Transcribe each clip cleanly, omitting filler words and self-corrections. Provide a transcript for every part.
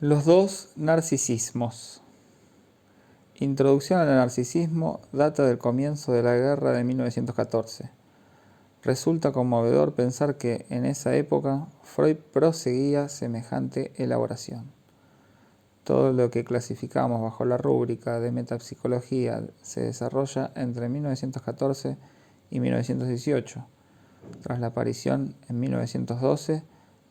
Los dos narcisismos. Introducción al narcisismo data del comienzo de la guerra de 1914. Resulta conmovedor pensar que en esa época Freud proseguía semejante elaboración. Todo lo que clasificamos bajo la rúbrica de metapsicología se desarrolla entre 1914 y 1918, tras la aparición en 1912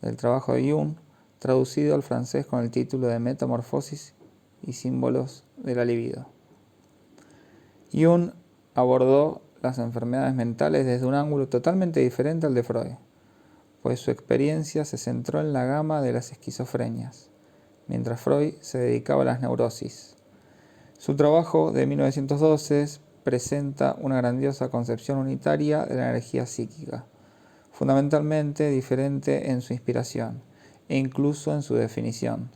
del trabajo de Jung, traducido al francés con el título de Metamorfosis y símbolos de la libido. Jung abordó las enfermedades mentales desde un ángulo totalmente diferente al de Freud, pues su experiencia se centró en la gama de las esquizofrenias, mientras Freud se dedicaba a las neurosis. Su trabajo de 1912 presenta una grandiosa concepción unitaria de la energía psíquica, fundamentalmente diferente en su inspiración e incluso en su definición,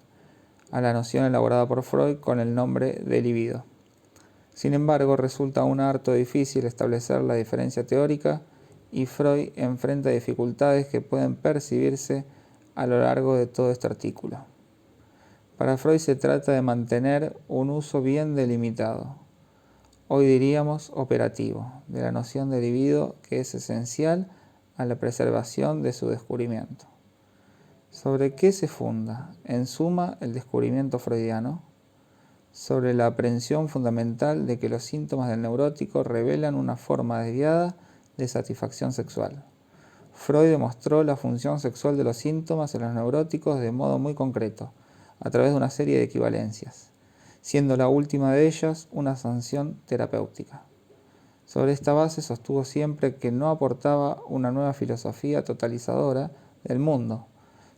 a la noción elaborada por Freud con el nombre de libido. Sin embargo, resulta aún harto difícil establecer la diferencia teórica y Freud enfrenta dificultades que pueden percibirse a lo largo de todo este artículo. Para Freud se trata de mantener un uso bien delimitado, hoy diríamos operativo, de la noción de libido, que es esencial a la preservación de su descubrimiento. ¿Sobre qué se funda, en suma, el descubrimiento freudiano? Sobre la aprehensión fundamental de que los síntomas del neurótico revelan una forma desviada de satisfacción sexual. Freud demostró la función sexual de los síntomas en los neuróticos de modo muy concreto, a través de una serie de equivalencias, siendo la última de ellas una sanción terapéutica. Sobre esta base sostuvo siempre que no aportaba una nueva filosofía totalizadora del mundo,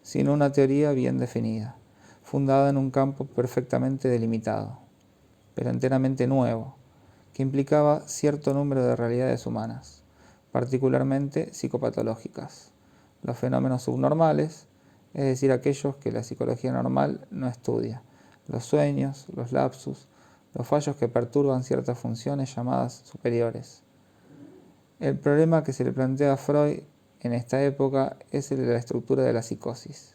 sino una teoría bien definida, fundada en un campo perfectamente delimitado, pero enteramente nuevo, que implicaba cierto número de realidades humanas, particularmente psicopatológicas, los fenómenos subnormales, es decir, aquellos que la psicología normal no estudia, los sueños, los lapsus, los fallos que perturban ciertas funciones llamadas superiores. El problema que se le plantea a Freud en esta época es el de la estructura de la psicosis.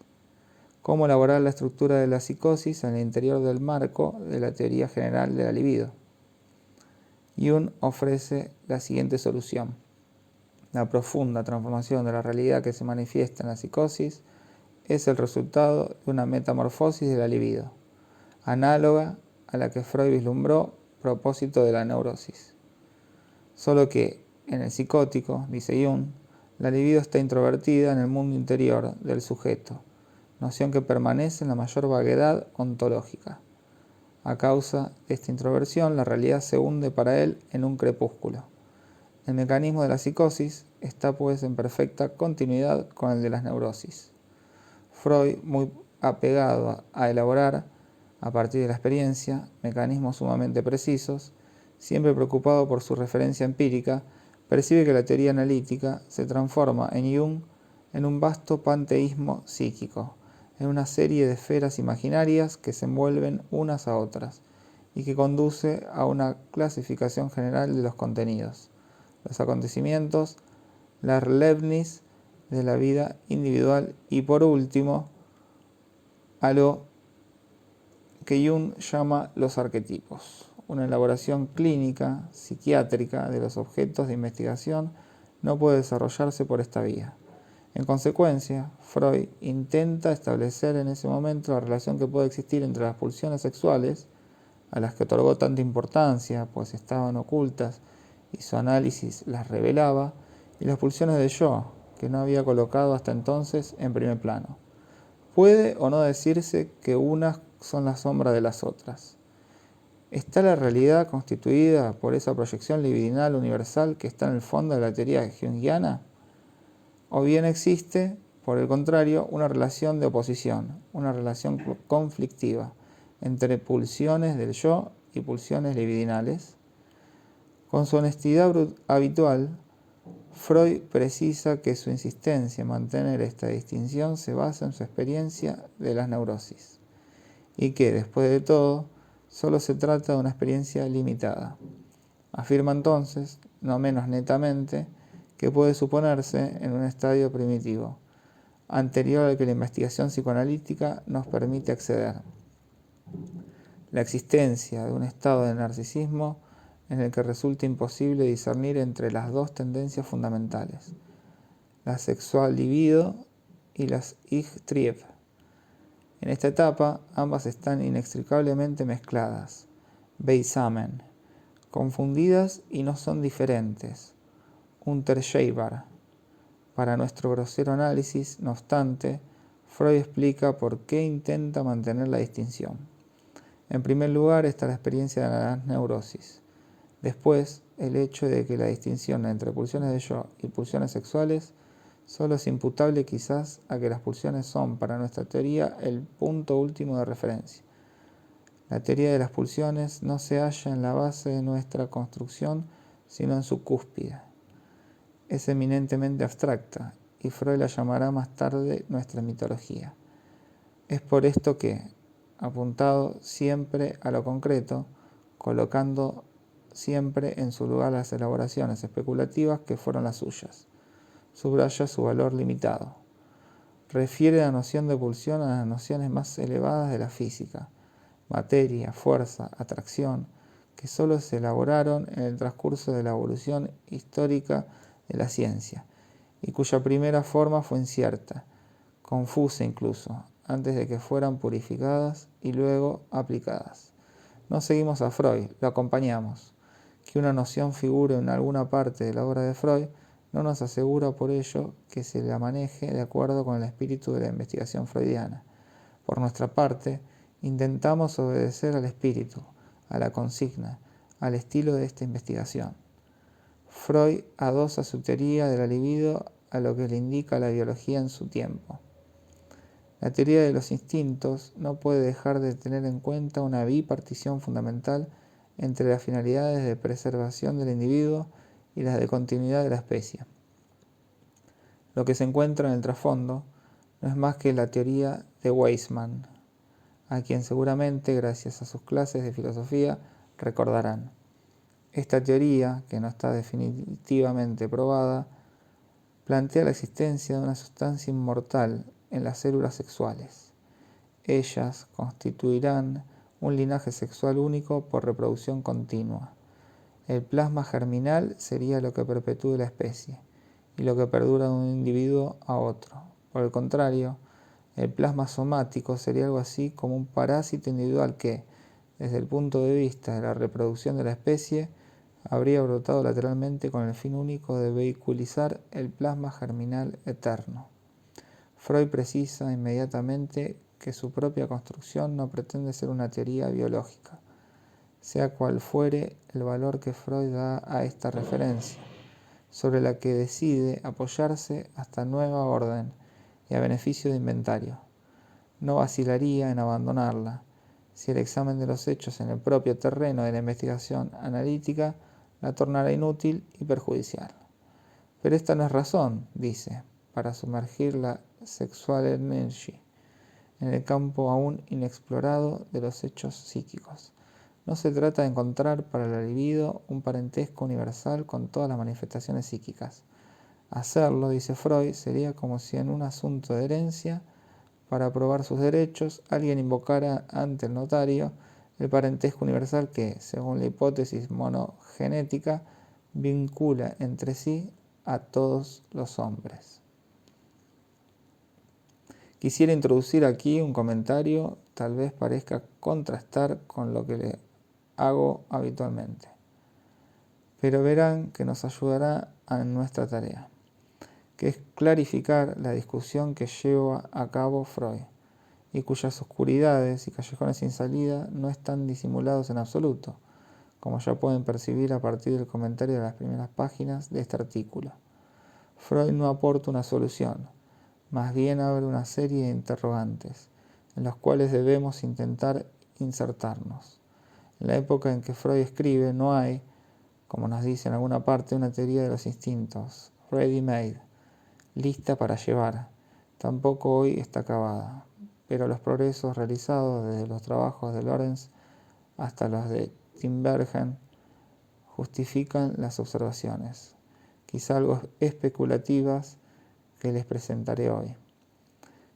Cómo elaborar la estructura de la psicosis en el interior del marco de la teoría general de la libido. Jung ofrece la siguiente solución. La profunda transformación de la realidad que se manifiesta en la psicosis es el resultado de una metamorfosis de la libido, análoga a la que Freud vislumbró a propósito de la neurosis. Solo que, en el psicótico, dice Jung, la libido está introvertida en el mundo interior del sujeto, noción que permanece en la mayor vaguedad ontológica. A causa de esta introversión, la realidad se hunde para él en un crepúsculo. El mecanismo de la psicosis está pues en perfecta continuidad con el de las neurosis. Freud, muy apegado a elaborar, a partir de la experiencia, mecanismos sumamente precisos, siempre preocupado por su referencia empírica, percibe que la teoría analítica se transforma en Jung en un vasto panteísmo psíquico, en una serie de esferas imaginarias que se envuelven unas a otras y que conduce a una clasificación general de los contenidos, los acontecimientos, la Erlebnis de la vida individual y por último a lo que Jung llama los arquetipos. Una elaboración clínica, psiquiátrica de los objetos de investigación no puede desarrollarse por esta vía. En consecuencia, Freud intenta establecer en ese momento la relación que puede existir entre las pulsiones sexuales, a las que otorgó tanta importancia, pues estaban ocultas y su análisis las revelaba, y las pulsiones del yo, que no había colocado hasta entonces en primer plano. Puede o no decirse que unas son la sombra de las otras. ¿Está la realidad constituida por esa proyección libidinal universal que está en el fondo de la teoría junguiana? ¿O bien existe, por el contrario, una relación de oposición, una relación conflictiva entre pulsiones del yo y pulsiones libidinales? Con su honestidad habitual, Freud precisa que su insistencia en mantener esta distinción se basa en su experiencia de las neurosis y que, después de todo, solo se trata de una experiencia limitada. Afirma entonces, no menos netamente, que puede suponerse en un estadio primitivo, anterior al que la investigación psicoanalítica nos permite acceder. La existencia de un estado de narcisismo en el que resulta imposible discernir entre las dos tendencias fundamentales, la sexual libido y las Ich-Trieb. En esta etapa, ambas están inextricablemente mezcladas, beisammen, confundidas y no son diferentes, unterscheidbar. Para nuestro grosero análisis, no obstante, Freud explica por qué intenta mantener la distinción. En primer lugar está la experiencia de la neurosis. Después, el hecho de que la distinción entre pulsiones de yo y pulsiones sexuales solo es imputable quizás a que las pulsiones son, para nuestra teoría, el punto último de referencia. La teoría de las pulsiones no se halla en la base de nuestra construcción, sino en su cúspide. Es eminentemente abstracta, y Freud la llamará más tarde nuestra mitología. Es por esto que, apuntado siempre a lo concreto, colocando siempre en su lugar las elaboraciones especulativas que fueron las suyas, subraya su valor limitado. Refiere la noción de pulsión a las nociones más elevadas de la física, materia, fuerza, atracción, que sólo se elaboraron en el transcurso de la evolución histórica de la ciencia, y cuya primera forma fue incierta, confusa incluso, antes de que fueran purificadas y luego aplicadas. No seguimos a Freud, lo acompañamos. Que una noción figure en alguna parte de la obra de Freud no nos asegura por ello que se la maneje de acuerdo con el espíritu de la investigación freudiana. Por nuestra parte, intentamos obedecer al espíritu, a la consigna, al estilo de esta investigación. Freud adosa su teoría de la libido a lo que le indica la biología en su tiempo. La teoría de los instintos no puede dejar de tener en cuenta una bipartición fundamental entre las finalidades de preservación del individuo y las de continuidad de la especie. Lo que se encuentra en el trasfondo no es más que la teoría de Weismann, a quien seguramente, gracias a sus clases de filosofía, recordarán. Esta teoría, que no está definitivamente probada, plantea la existencia de una sustancia inmortal en las células sexuales. Ellas constituirán un linaje sexual único por reproducción continua. El plasma germinal sería lo que perpetúe la especie y lo que perdura de un individuo a otro. Por el contrario, el plasma somático sería algo así como un parásito individual que, desde el punto de vista de la reproducción de la especie, habría brotado lateralmente con el fin único de vehiculizar el plasma germinal eterno. Freud precisa inmediatamente que su propia construcción no pretende ser una teoría biológica, sea cual fuere el valor que Freud da a esta referencia, sobre la que decide apoyarse hasta nueva orden y a beneficio de inventario. No vacilaría en abandonarla, si el examen de los hechos en el propio terreno de la investigación analítica la tornará inútil y perjudicial. Pero esta no es razón, dice, para sumergir la sexual energy en el campo aún inexplorado de los hechos psíquicos. No se trata de encontrar para la libido un parentesco universal con todas las manifestaciones psíquicas. Hacerlo, dice Freud, sería como si en un asunto de herencia, para probar sus derechos, alguien invocara ante el notario el parentesco universal que, según la hipótesis monogenética, vincula entre sí a todos los hombres. Quisiera introducir aquí un comentario, tal vez parezca contrastar con lo que le hago habitualmente, pero verán que nos ayudará en nuestra tarea, que es clarificar la discusión que lleva a cabo Freud, y cuyas oscuridades y callejones sin salida no están disimulados en absoluto, como ya pueden percibir a partir del comentario de las primeras páginas de este artículo. Freud no aporta una solución, más bien abre una serie de interrogantes, en los cuales debemos intentar insertarnos. En la época en que Freud escribe no hay, como nos dice en alguna parte, una teoría de los instintos, ready-made, lista para llevar. Tampoco hoy está acabada, pero los progresos realizados desde los trabajos de Lorenz hasta los de Tinbergen justifican las observaciones, quizá algo especulativas, que les presentaré hoy.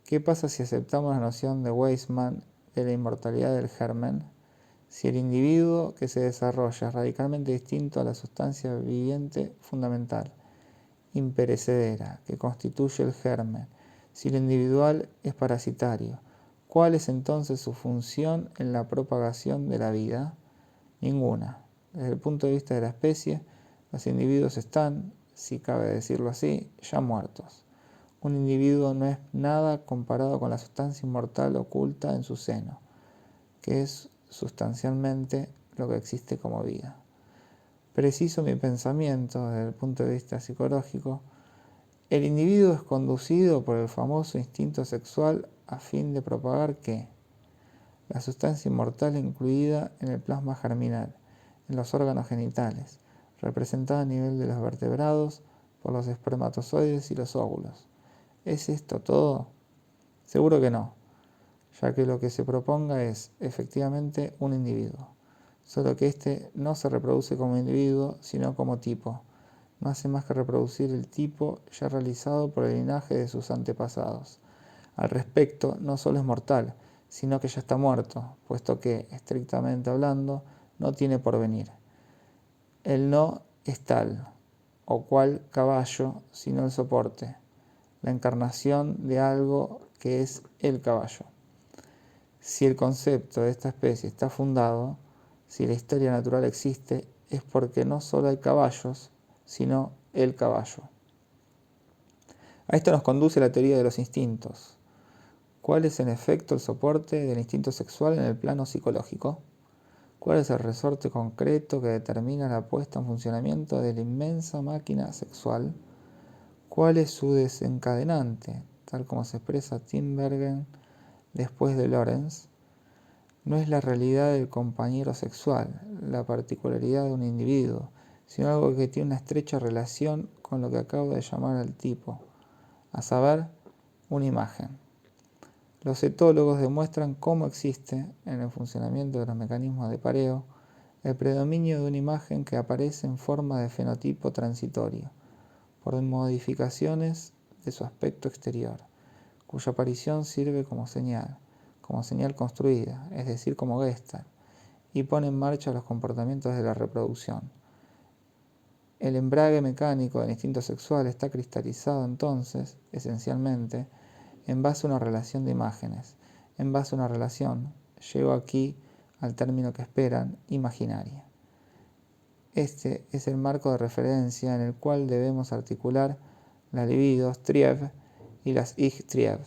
¿Qué pasa si aceptamos la noción de Weismann de la inmortalidad del germen? Si el individuo que se desarrolla es radicalmente distinto a la sustancia viviente fundamental, imperecedera, que constituye el germen, si lo individual es parasitario, ¿cuál es entonces su función en la propagación de la vida? Ninguna. Desde el punto de vista de la especie, los individuos están, si cabe decirlo así, ya muertos. Un individuo no es nada comparado con la sustancia inmortal oculta en su seno, que es sustancialmente lo que existe como vida. Preciso mi pensamiento desde el punto de vista psicológico. El individuo es conducido por el famoso instinto sexual a fin de propagar ¿qué? La sustancia inmortal incluida en el plasma germinal, en los órganos genitales, representada a nivel de los vertebrados por los espermatozoides y los óvulos. ¿Es esto todo? Seguro que no, ya que lo que se proponga es, efectivamente, un individuo, solo que éste no se reproduce como individuo, sino como tipo. No hace más que reproducir el tipo ya realizado por el linaje de sus antepasados. Al respecto, no solo es mortal, sino que ya está muerto, puesto que, estrictamente hablando, no tiene porvenir. El no es tal, o cual caballo, sino el soporte, la encarnación de algo que es el caballo. Si el concepto de esta especie está fundado, si la historia natural existe, es porque no solo hay caballos, sino el caballo. A esto nos conduce la teoría de los instintos. ¿Cuál es en efecto el soporte del instinto sexual en el plano psicológico? ¿Cuál es el resorte concreto que determina la puesta en funcionamiento de la inmensa máquina sexual? ¿Cuál es su desencadenante, tal como se expresa Tinbergen después de Lorenz? No es la realidad del compañero sexual, la particularidad de un individuo, sino algo que tiene una estrecha relación con lo que acabo de llamar al tipo, a saber, una imagen. Los etólogos demuestran cómo existe, en el funcionamiento de los mecanismos de pareo, el predominio de una imagen que aparece en forma de fenotipo transitorio, por modificaciones de su aspecto exterior, cuya aparición sirve como señal construida, es decir, como gestalt, y pone en marcha los comportamientos de la reproducción. El embrague mecánico del instinto sexual está cristalizado entonces, esencialmente, en base a una relación de imágenes, en base a una relación, llego aquí al término que esperan, imaginaria. Este es el marco de referencia en el cual debemos articular las libidos Triev y las Ich Triev.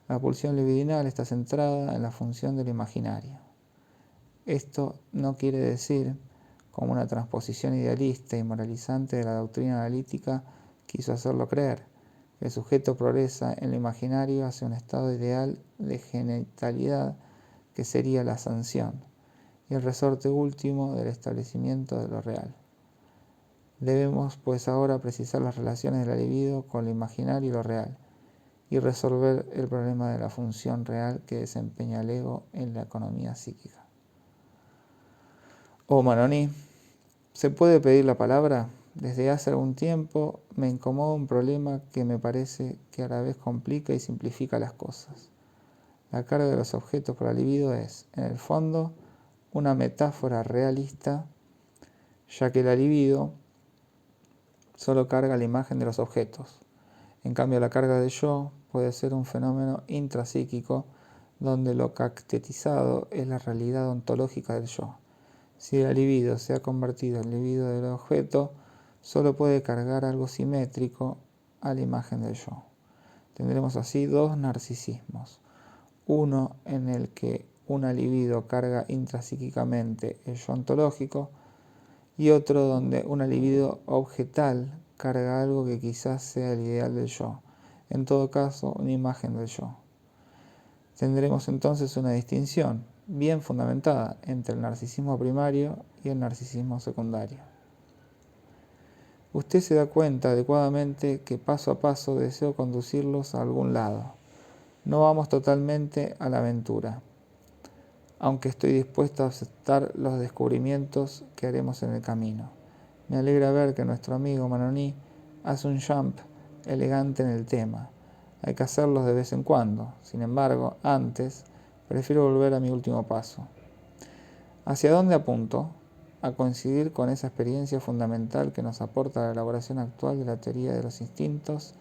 La pulsión libidinal está centrada en la función del imaginario. Esto no quiere decir, como una transposición idealista y moralizante de la doctrina analítica quiso hacerlo creer, que el sujeto progresa en lo imaginario hacia un estado ideal de genitalidad que sería la sanción, y el resorte último del establecimiento de lo real. Debemos pues ahora precisar las relaciones de la libido con lo imaginario y lo real, y resolver el problema de la función real que desempeña el ego en la economía psíquica. Oh Manoní, ¿se puede pedir la palabra? Desde hace algún tiempo me incomoda un problema que me parece que a la vez complica y simplifica las cosas. La carga de los objetos por la libido es, en el fondo, una metáfora realista, ya que la libido solo carga la imagen de los objetos. En cambio, la carga de yo puede ser un fenómeno intrapsíquico donde lo caracterizado es la realidad ontológica del yo. Si la libido se ha convertido en libido del objeto, solo puede cargar algo simétrico a la imagen del yo. Tendremos así dos narcisismos. Uno en el que una libido carga intrapsíquicamente el yo ontológico y otro donde una libido objetal carga algo que quizás sea el ideal del yo, en todo caso una imagen del yo. Tendremos entonces una distinción bien fundamentada entre el narcisismo primario y el narcisismo secundario. Usted se da cuenta adecuadamente que paso a paso deseo conducirlos a algún lado. No vamos totalmente a la aventura, aunque estoy dispuesto a aceptar los descubrimientos que haremos en el camino. Me alegra ver que nuestro amigo Manoní hace un jump elegante en el tema. Hay que hacerlos de vez en cuando. Sin embargo, antes, prefiero volver a mi último paso. ¿Hacia dónde apunto? A coincidir con esa experiencia fundamental que nos aporta la elaboración actual de la teoría de los instintos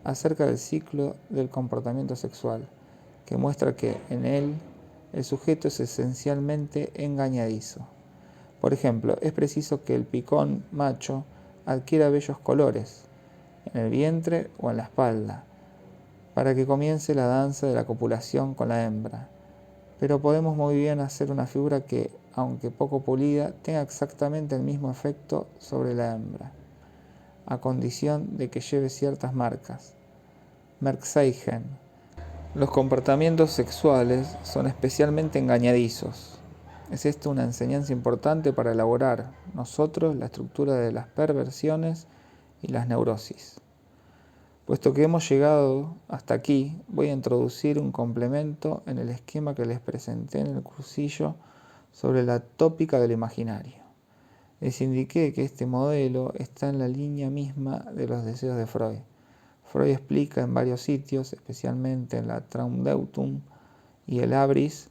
acerca del ciclo del comportamiento sexual, que muestra que en él el sujeto es esencialmente engañadizo. Por ejemplo, es preciso que el picón macho adquiera bellos colores en el vientre o en la espalda, para que comience la danza de la copulación con la hembra. Pero podemos muy bien hacer una figura que, aunque poco pulida, tenga exactamente el mismo efecto sobre la hembra, a condición de que lleve ciertas marcas. Merkzeichen. Los comportamientos sexuales son especialmente engañadizos. Es esto una enseñanza importante para elaborar nosotros la estructura de las perversiones y las neurosis. Puesto que hemos llegado hasta aquí, voy a introducir un complemento en el esquema que les presenté en el cursillo sobre la tópica del imaginario. Les indiqué que este modelo está en la línea misma de los deseos de Freud. Freud explica en varios sitios, especialmente en la Traumdeutung y el Abris,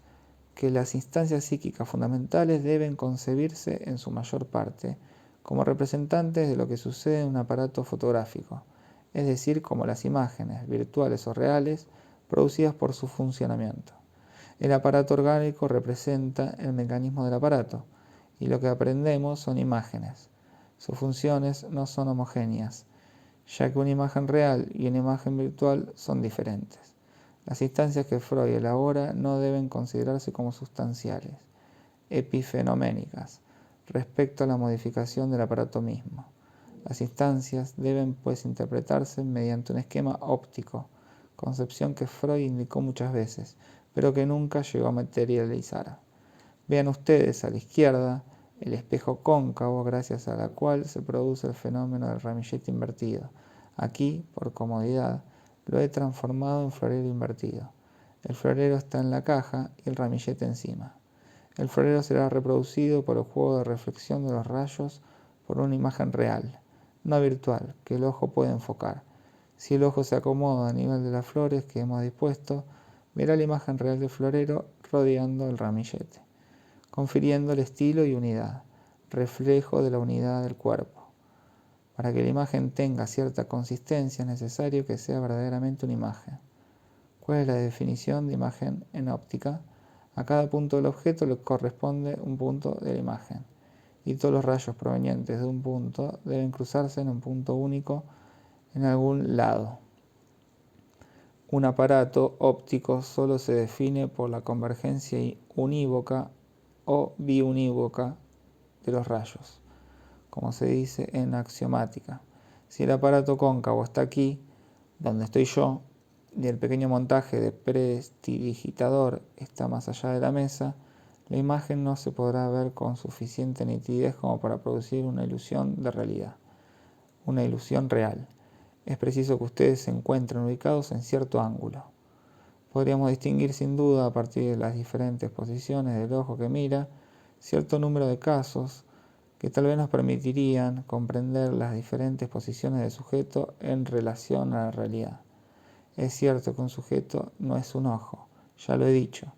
que las instancias psíquicas fundamentales deben concebirse en su mayor parte como representantes de lo que sucede en un aparato fotográfico, es decir, como las imágenes, virtuales o reales, producidas por su funcionamiento. El aparato orgánico representa el mecanismo del aparato, y lo que aprendemos son imágenes. Sus funciones no son homogéneas, ya que una imagen real y una imagen virtual son diferentes. Las instancias que Freud elabora no deben considerarse como sustanciales, epifenoménicas, respecto a la modificación del aparato mismo. Las instancias deben pues interpretarse mediante un esquema óptico, concepción que Freud indicó muchas veces, pero que nunca llegó a materializar. Vean ustedes a la izquierda el espejo cóncavo gracias a la cual se produce el fenómeno del ramillete invertido. Aquí, por comodidad, lo he transformado en florero invertido. El florero está en la caja y el ramillete encima. El florero será reproducido por el juego de reflexión de los rayos por una imagen real, no virtual, que el ojo puede enfocar. Si el ojo se acomoda a nivel de las flores que hemos dispuesto, verá la imagen real del florero rodeando el ramillete, confiriendo el estilo y unidad, reflejo de la unidad del cuerpo. Para que la imagen tenga cierta consistencia es necesario que sea verdaderamente una imagen. ¿Cuál es la definición de imagen en óptica? A cada punto del objeto le corresponde un punto de la imagen, y todos los rayos provenientes de un punto deben cruzarse en un punto único en algún lado. Un aparato óptico solo se define por la convergencia unívoca o biunívoca de los rayos, como se dice en axiomática. Si el aparato cóncavo está aquí, donde estoy yo, y el pequeño montaje de prestidigitador está más allá de la mesa, la imagen no se podrá ver con suficiente nitidez como para producir una ilusión de realidad, una ilusión real. Es preciso que ustedes se encuentren ubicados en cierto ángulo. Podríamos distinguir sin duda, a partir de las diferentes posiciones del ojo que mira, cierto número de casos que tal vez nos permitirían comprender las diferentes posiciones del sujeto en relación a la realidad. Es cierto que un sujeto no es un ojo, ya lo he dicho,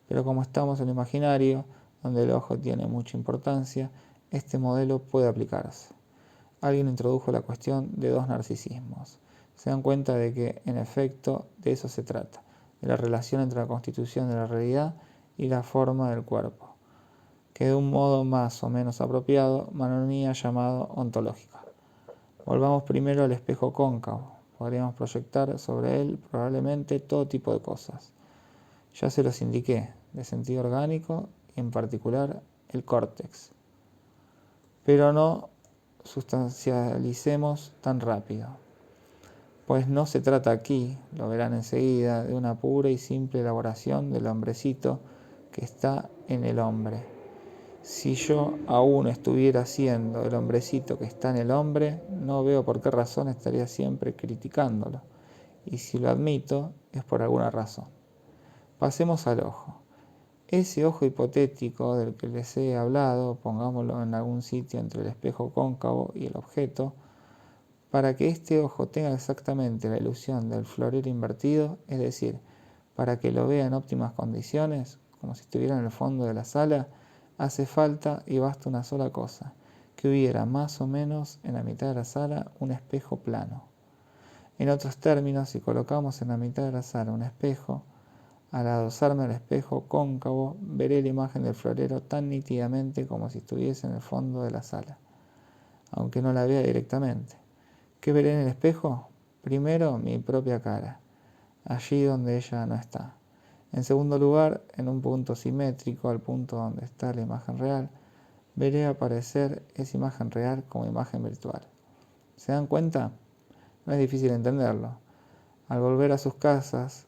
pero como estamos en lo imaginario, donde el ojo tiene mucha importancia, este modelo puede aplicarse. Alguien introdujo la cuestión de dos narcisismos. Se dan cuenta de que, en efecto, de eso se trata, de la relación entre la constitución de la realidad y la forma del cuerpo, que de un modo más o menos apropiado, Manoni ha llamado ontológica. Volvamos primero al espejo cóncavo. Podríamos proyectar sobre él probablemente todo tipo de cosas. Ya se los indiqué, de sentido orgánico y en particular el córtex. Pero no sustancialicemos tan rápido, pues no se trata aquí, lo verán enseguida, de una pura y simple elaboración del hombrecito que está en el hombre. Si yo aún estuviera siendo el hombrecito que está en el hombre, no veo por qué razón estaría siempre criticándolo. Y si lo admito, es por alguna razón. Pasemos al ojo. Ese ojo hipotético del que les he hablado, pongámoslo en algún sitio entre el espejo cóncavo y el objeto, para que este ojo tenga exactamente la ilusión del florero invertido, es decir, para que lo vea en óptimas condiciones, como si estuviera en el fondo de la sala, hace falta y basta una sola cosa, que hubiera más o menos en la mitad de la sala un espejo plano. En otros términos, si colocamos en la mitad de la sala un espejo, al adosarme al espejo cóncavo, veré la imagen del florero tan nítidamente como si estuviese en el fondo de la sala, aunque no la vea directamente. ¿Qué veré en el espejo? Primero, mi propia cara, allí donde ella no está. En segundo lugar, en un punto simétrico al punto donde está la imagen real, veré aparecer esa imagen real como imagen virtual. ¿Se dan cuenta? No es difícil entenderlo. Al volver a sus casas,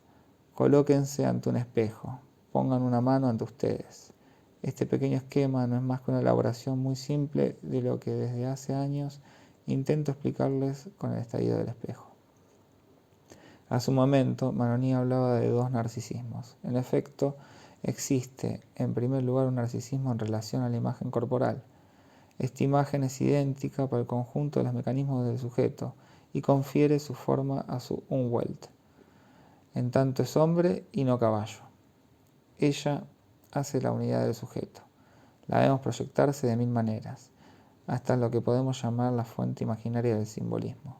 colóquense ante un espejo, pongan una mano ante ustedes. Este pequeño esquema no es más que una elaboración muy simple de lo que desde hace años intento explicarles con el estallido del espejo. Hace un momento, Manoni hablaba de dos narcisismos. En efecto, existe, en primer lugar, un narcisismo en relación a la imagen corporal. Esta imagen es idéntica para el conjunto de los mecanismos del sujeto y confiere su forma a su Umwelt. En tanto es hombre y no caballo. Ella hace la unidad del sujeto. La vemos proyectarse de mil maneras, hasta lo que podemos llamar la fuente imaginaria del simbolismo,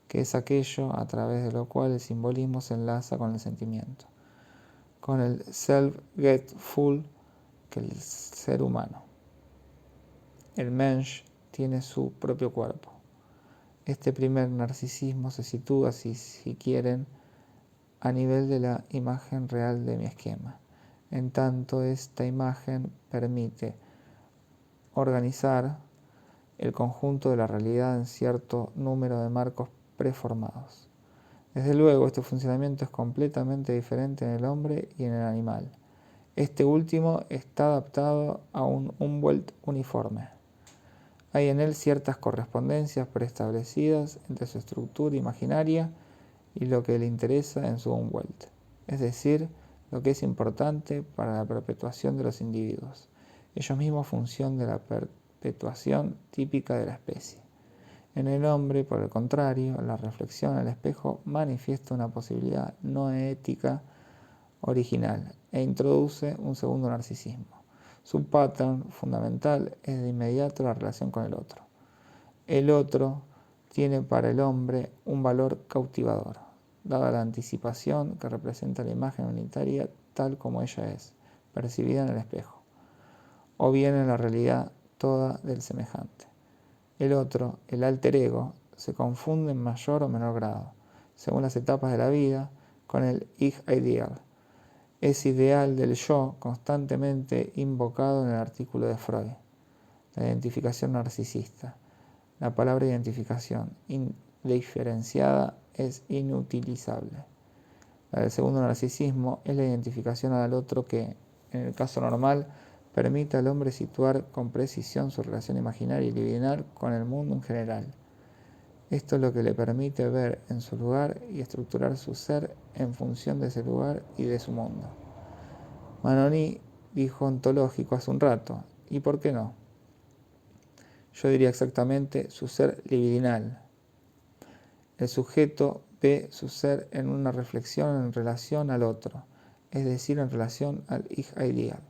que es aquello a través de lo cual el simbolismo se enlaza con el sentimiento, con el self-getful, que el ser humano. El Mensch tiene su propio cuerpo. Este primer narcisismo se sitúa, si quieren, a nivel de la imagen real de mi esquema. En tanto, esta imagen permite organizar el conjunto de la realidad en cierto número de marcos preformados. Desde luego, este funcionamiento es completamente diferente en el hombre y en el animal. Este último está adaptado a un Umwelt uniforme. Hay en él ciertas correspondencias preestablecidas entre su estructura imaginaria y lo que le interesa en su Umwelt, es decir, lo que es importante para la perpetuación de los individuos, ellos mismos función de la perpetuación típica de la especie. En el hombre, por el contrario, la reflexión al espejo manifiesta una posibilidad no ética original e introduce un segundo narcisismo. Su pattern fundamental es de inmediato la relación con el otro. El otro tiene para el hombre un valor cautivador, dada la anticipación que representa la imagen unitaria tal como ella es, percibida en el espejo, o bien en la realidad toda del semejante. El otro, el alter ego, se confunde en mayor o menor grado, según las etapas de la vida, con el Ich Ideal, ese ideal del yo constantemente invocado en el artículo de Freud, la identificación narcisista. La palabra identificación indiferenciada es inutilizable. La del segundo narcisismo es la identificación al otro que, en el caso normal, permite al hombre situar con precisión su relación imaginaria y libidinal con el mundo en general. Esto es lo que le permite ver en su lugar y estructurar su ser en función de ese lugar y de su mundo. Manoni dijo ontológico hace un rato, ¿y por qué no? Yo diría exactamente su ser libidinal. El sujeto ve su ser en una reflexión en relación al otro, es decir, en relación al Ich Ideal.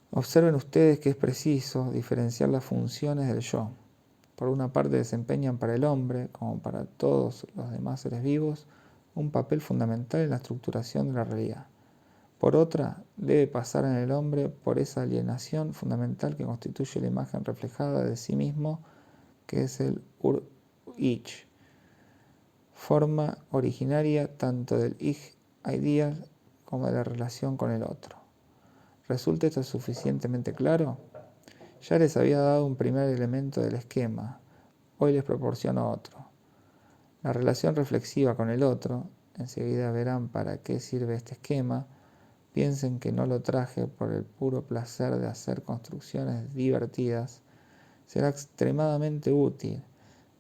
Observen ustedes que es preciso diferenciar las funciones del yo. Por una parte desempeñan para el hombre, como para todos los demás seres vivos, un papel fundamental en la estructuración de la realidad. Por otra, debe pasar en el hombre por esa alienación fundamental que constituye la imagen reflejada de sí mismo, que es el Ur-Ich, forma originaria tanto del Ich Ideal como de la relación con el otro. ¿Resulta esto suficientemente claro? Ya les había dado un primer elemento del esquema, hoy les proporciono otro. La relación reflexiva con el otro, enseguida verán para qué sirve este esquema, piensen que no lo traje por el puro placer de hacer construcciones divertidas, será extremadamente útil,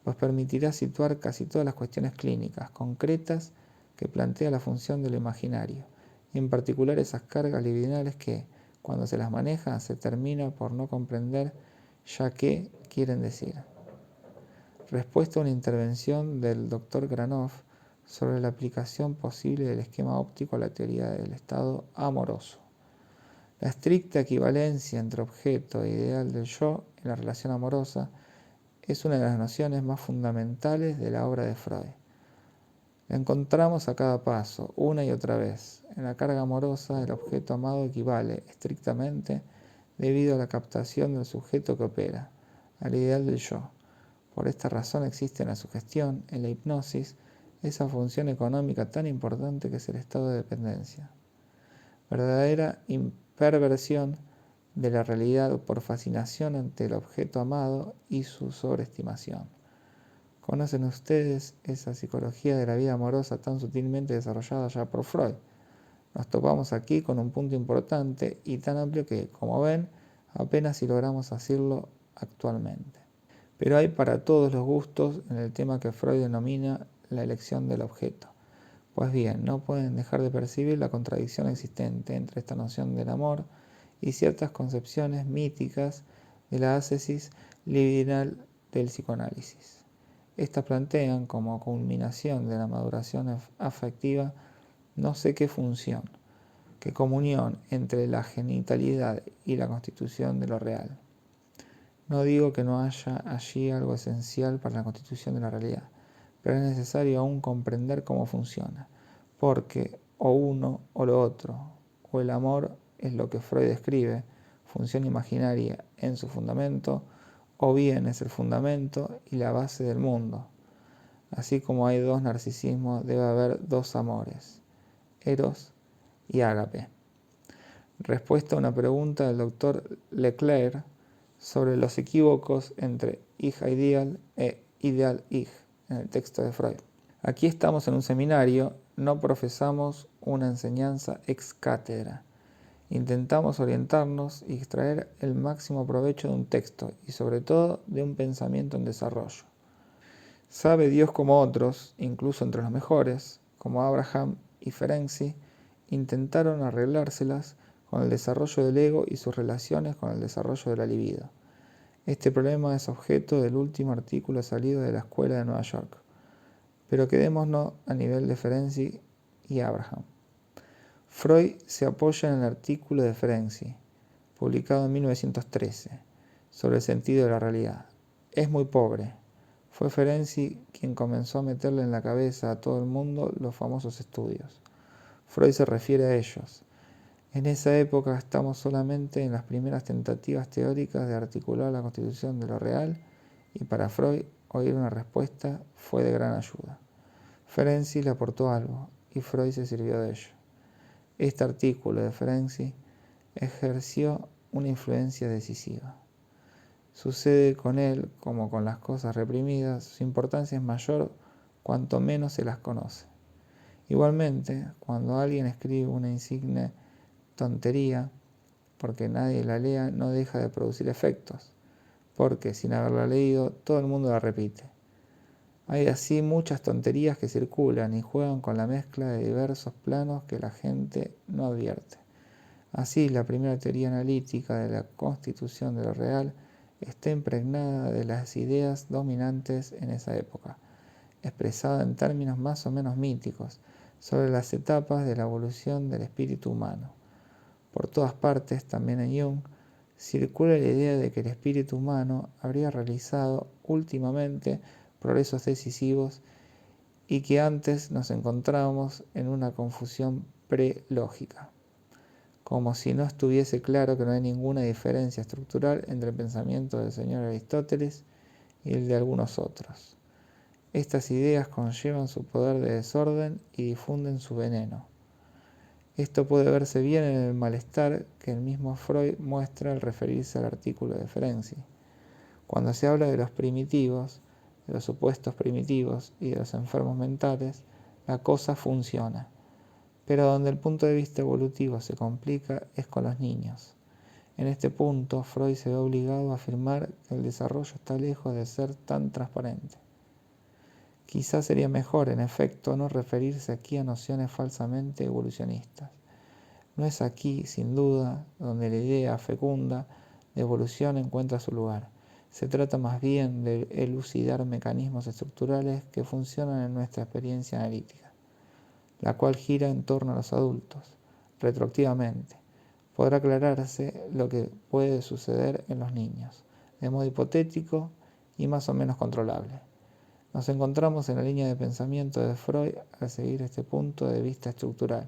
pues permitirá situar casi todas las cuestiones clínicas, concretas, que plantea la función de lo imaginario, y en particular esas cargas libidinales que, cuando se las maneja, se termina por no comprender ya qué quieren decir. Respuesta a una intervención del Dr. Granoff sobre la aplicación posible del esquema óptico a la teoría del estado amoroso. La estricta equivalencia entre objeto e ideal del yo en la relación amorosa es una de las nociones más fundamentales de la obra de Freud. La encontramos a cada paso, una y otra vez. En la carga amorosa, el objeto amado equivale estrictamente debido a la captación del sujeto que opera, al ideal del yo. Por esta razón existe en la sugestión, en la hipnosis, esa función económica tan importante que es el estado de dependencia. Verdadera perversión de la realidad por fascinación ante el objeto amado y su sobreestimación. ¿Conocen ustedes esa psicología de la vida amorosa tan sutilmente desarrollada ya por Freud? Nos topamos aquí con un punto importante y tan amplio que, como ven, apenas si logramos asirlo actualmente. Pero hay para todos los gustos en el tema que Freud denomina la elección del objeto. Pues bien, no pueden dejar de percibir la contradicción existente entre esta noción del amor y ciertas concepciones míticas de la ascesis libidinal del psicoanálisis. Estas plantean como culminación de la maduración afectiva no sé qué función, qué comunión entre la genitalidad y la constitución de lo real. No digo que no haya allí algo esencial para la constitución de la realidad, pero es necesario aún comprender cómo funciona, porque o uno o lo otro, o el amor es lo que Freud describe, función imaginaria en su fundamento, o bien es el fundamento y la base del mundo. Así como hay dos narcisismos, debe haber dos amores, Eros y Ágape. Respuesta a una pregunta del Dr. Leclerc sobre los equívocos entre Ich ideal e ideal Ich en el texto de Freud. Aquí estamos en un seminario, no profesamos una enseñanza ex cátedra. Intentamos orientarnos y extraer el máximo provecho de un texto y sobre todo de un pensamiento en desarrollo. Sabe Dios como otros, incluso entre los mejores, como Abraham y Ferenczi, intentaron arreglárselas con el desarrollo del ego y sus relaciones con el desarrollo de la libido. Este problema es objeto del último artículo salido de la Escuela de Nueva York. Pero quedémonos a nivel de Ferenczi y Abraham. Freud se apoya en el artículo de Ferenczi, publicado en 1913, sobre el sentido de la realidad. Es muy pobre. Fue Ferenczi quien comenzó a meterle en la cabeza a todo el mundo los famosos estudios. Freud se refiere a ellos. En esa época estamos solamente en las primeras tentativas teóricas de articular la constitución de lo real y para Freud oír una respuesta fue de gran ayuda. Ferenczi le aportó algo y Freud se sirvió de ello. Este artículo de Ferenczi ejerció una influencia decisiva. Sucede con él como con las cosas reprimidas, su importancia es mayor cuanto menos se las conoce. Igualmente, cuando alguien escribe una insigne tontería, porque nadie la lea, no deja de producir efectos, porque sin haberla leído, todo el mundo la repite. Hay así muchas tonterías que circulan y juegan con la mezcla de diversos planos que la gente no advierte. Así, la primera teoría analítica de la constitución de lo real está impregnada de las ideas dominantes en esa época, expresada en términos más o menos míticos, sobre las etapas de la evolución del espíritu humano. Por todas partes, también en Jung, circula la idea de que el espíritu humano habría realizado últimamente progresos decisivos y que antes nos encontramos en una confusión prelógica, como si no estuviese claro que no hay ninguna diferencia estructural entre el pensamiento del señor Aristóteles y el de algunos otros. Estas ideas conllevan su poder de desorden y difunden su veneno. Esto puede verse bien en el malestar que el mismo Freud muestra al referirse al artículo de Ferenczi. Cuando se habla de los primitivos, de los supuestos primitivos y de los enfermos mentales, la cosa funciona. Pero donde el punto de vista evolutivo se complica es con los niños. En este punto, Freud se ve obligado a afirmar que el desarrollo está lejos de ser tan transparente. Quizás sería mejor, en efecto, no referirse aquí a nociones falsamente evolucionistas. No es aquí, sin duda, donde la idea fecunda de evolución encuentra su lugar, Se trata más bien de elucidar mecanismos estructurales que funcionan en nuestra experiencia analítica, la cual gira en torno a los adultos. Retroactivamente, podrá aclararse lo que puede suceder en los niños, de modo hipotético y más o menos controlable. Nos encontramos en la línea de pensamiento de Freud al seguir este punto de vista estructural,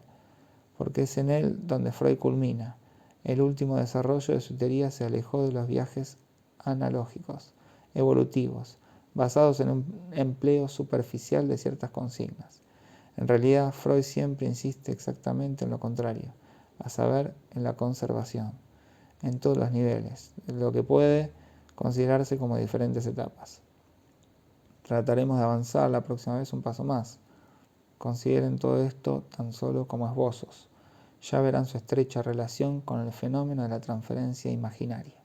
porque es en él donde Freud culmina. El último desarrollo de su teoría se alejó de los viajes analógicos, evolutivos, basados en un empleo superficial de ciertas consignas. En realidad, Freud siempre insiste exactamente en lo contrario, a saber, en la conservación, en todos los niveles, de lo que puede considerarse como diferentes etapas. Trataremos de avanzar la próxima vez un paso más. Consideren todo esto tan solo como esbozos. Ya verán su estrecha relación con el fenómeno de la transferencia imaginaria.